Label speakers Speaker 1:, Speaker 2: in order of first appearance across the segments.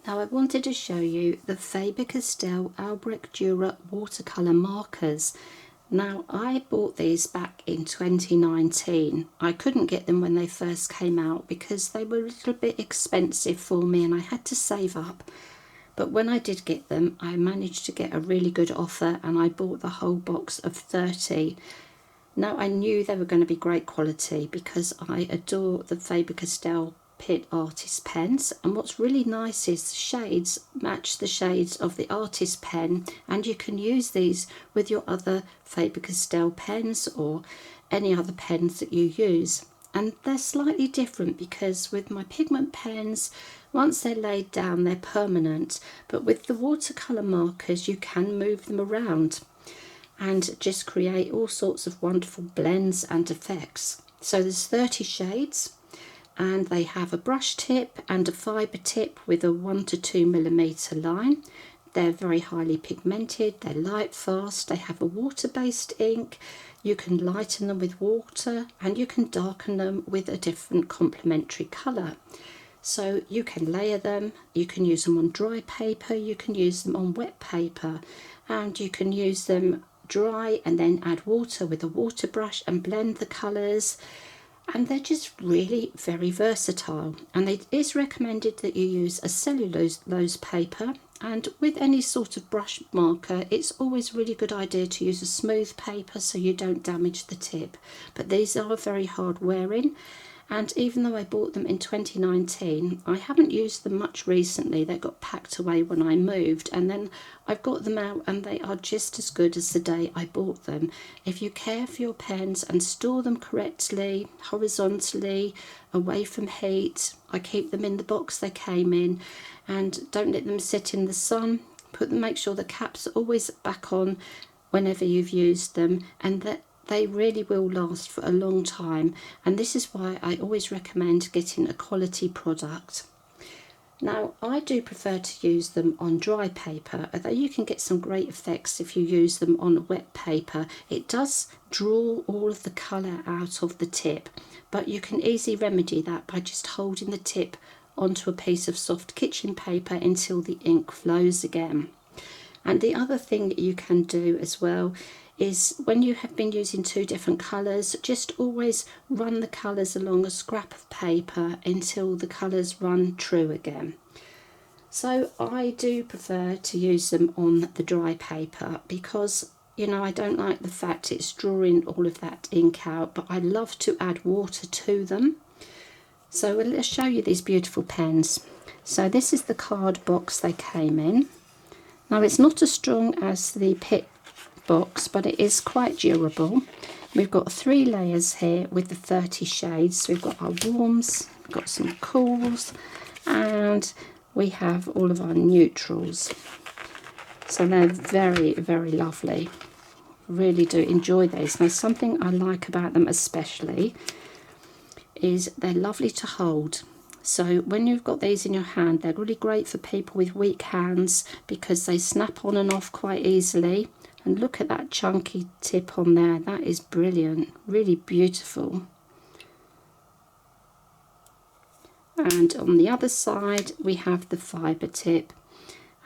Speaker 1: Now I wanted to show you the Faber-Castell Albrecht Durer Watercolour Markers. Now I bought these back in 2019. I couldn't get them when they first came out because they were a little bit expensive for me and I had to save up. But when I did get them, I managed to get a really good offer and I bought the whole box of 30. Now I knew they were going to be great quality because I adore the Faber-Castell Pitt Artist Pens, and what's really nice is the shades match the shades of the artist pen, and you can use these with your other Faber-Castell pens or any other pens that you use. And they're slightly different because with my pigment pens, once they're laid down they're permanent, but with the watercolour markers you can move them around and just create all sorts of wonderful blends and effects. So there's 30 shades and they have a brush tip and a fibre tip with a 1 to 2 millimetre line. They're very highly pigmented, they're light fast, they have a water-based ink. You can lighten them with water and you can darken them with a different complementary colour. So you can layer them, you can use them on dry paper, you can use them on wet paper, and you can use them dry and then add water with a water brush and blend the colours. And they're just really very versatile, and it is recommended that you use a cellulose paper, and with any sort of brush marker it's always a really good idea to use a smooth paper so you don't damage the tip. But these are very hard wearing, and even though I bought them in 2019, I haven't used them much recently. They got packed away when I moved, and then I've got them out and they are just as good as the day I bought them. If you care for your pens and store them correctly, horizontally, away from heat, I keep them in the box they came in, and don't let them sit in the sun. Make sure the caps are always back on whenever you've used them, and that they really will last for a long time, and this is why I always recommend getting a quality product. Now I do prefer to use them on dry paper, although you can get some great effects if you use them on wet paper. It does draw all of the colour out of the tip, but you can easily remedy that by just holding the tip onto a piece of soft kitchen paper until the ink flows again. And the other thing you can do as well is when you have been using two different colours, just always run the colours along a scrap of paper until the colours run true again. So I do prefer to use them on the dry paper because, you know, I don't like the fact it's drawing all of that ink out, but I love to add water to them. So let's show you these beautiful pens. So this is the card box they came in. Now it's not as strong as the Pitt box, but it is quite durable. We've got 3 layers here with the 30 shades. So we've got our warms, we've got some cools, and we have all of our neutrals. So they're very, very lovely. Really do enjoy these. Now something I like about them especially is they're lovely to hold. So when you've got these in your hand, they're really great for people with weak hands because they snap on and off quite easily. And look at that chunky tip on there, that is brilliant, really beautiful. And on the other side we have the fibre tip,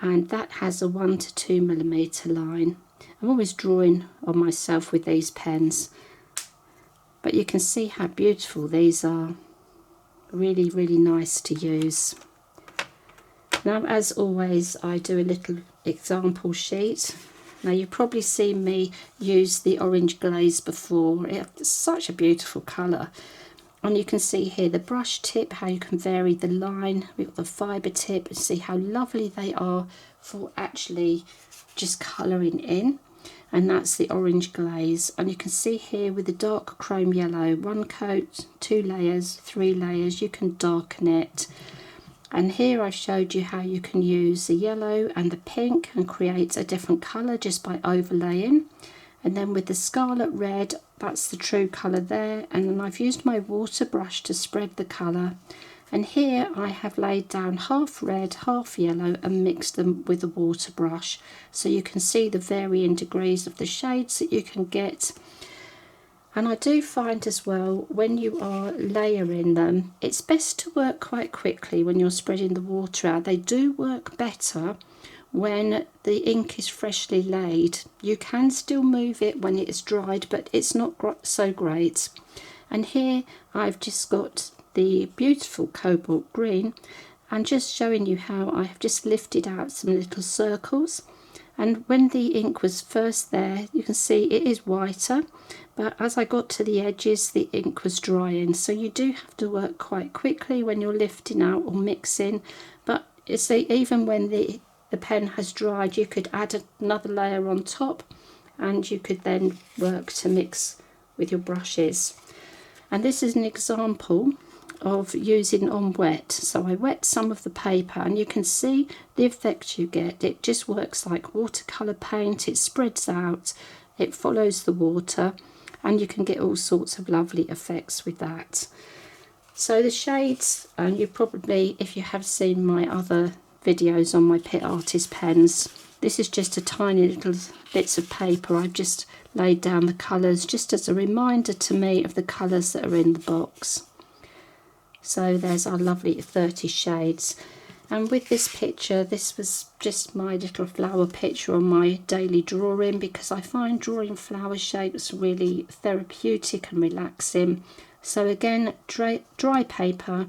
Speaker 1: and that has a 1 to 2 millimetre line. I'm always drawing on myself with these pens, but you can see how beautiful these are. Really, really nice to use. Now as always I do a little example sheet. Now you've probably seen me use the orange glaze before. It's such a beautiful colour. And you can see here the brush tip, how you can vary the line. We've got the fibre tip, and see how lovely they are for actually just colouring in. And that's the orange glaze. And you can see here with the dark chrome yellow, 1 coat, 2 layers, 3 layers, you can darken it. And here I've showed you how you can use the yellow and the pink and create a different colour just by overlaying. And then with the scarlet red, that's the true colour there. And then I've used my water brush to spread the colour. And here I have laid down half red, half yellow and mixed them with a water brush. So you can see the varying degrees of the shades that you can get. And I do find as well, when you are layering them, it's best to work quite quickly when you're spreading the water out. They do work better when the ink is freshly laid. You can still move it when it is dried, but it's not so great. And here I've just got the beautiful cobalt green, and just showing you how I have just lifted out some little circles. And when the ink was first there, you can see it is whiter, but as I got to the edges, the ink was drying. So you do have to work quite quickly when you're lifting out or mixing. But you see, even when the pen has dried, you could add another layer on top, and you could then work to mix with your brushes. And this is an example of using on wet. So I wet some of the paper, and you can see the effect you get. It just works like watercolour paint. It spreads out, it follows the water, and you can get all sorts of lovely effects with that. So the shades, and you probably, if you have seen my other videos on my Pitt Artist pens, this is just a tiny little bits of paper. I've just laid down the colours just as a reminder to me of the colours that are in the box. So there's our lovely 30 shades. And with this picture, this was just my little flower picture on my daily drawing, because I find drawing flower shapes really therapeutic and relaxing. So again, dry paper,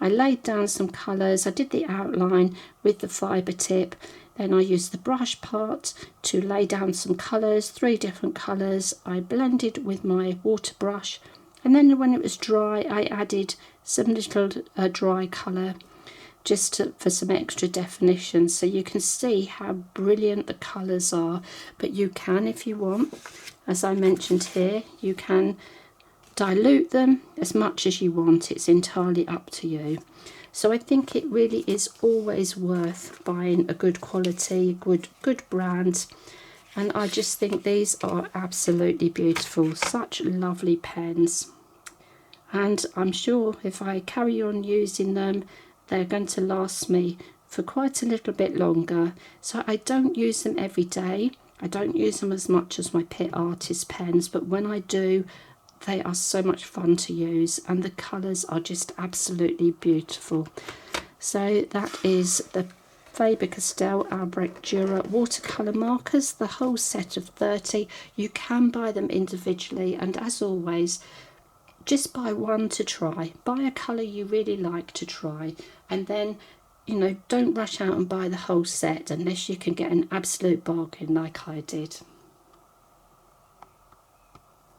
Speaker 1: I laid down some colours, I did the outline with the fibre tip, then I used the brush part to lay down some colours, 3 different colours. I blended with my water brush, and then when it was dry, I added some little dry colour just for some extra definition, so you can see how brilliant the colours are. But you can, if you want, as I mentioned here, you can dilute them as much as you want. It's entirely up to you. So I think it really is always worth buying a good quality, good brand. And I just think these are absolutely beautiful, such lovely pens. And I'm sure if I carry on using them, they're going to last me for quite a little bit longer. So I don't use them every day. I don't use them as much as my Pitt Artist pens, but when I do, they are so much fun to use, and the colours are just absolutely beautiful. So that is the Faber-Castell Albrecht Durer Watercolour Markers, the whole set of 30. You can buy them individually, and as always, just buy one to try. Buy a colour you really like to try, and then, you know, don't rush out and buy the whole set unless you can get an absolute bargain like I did.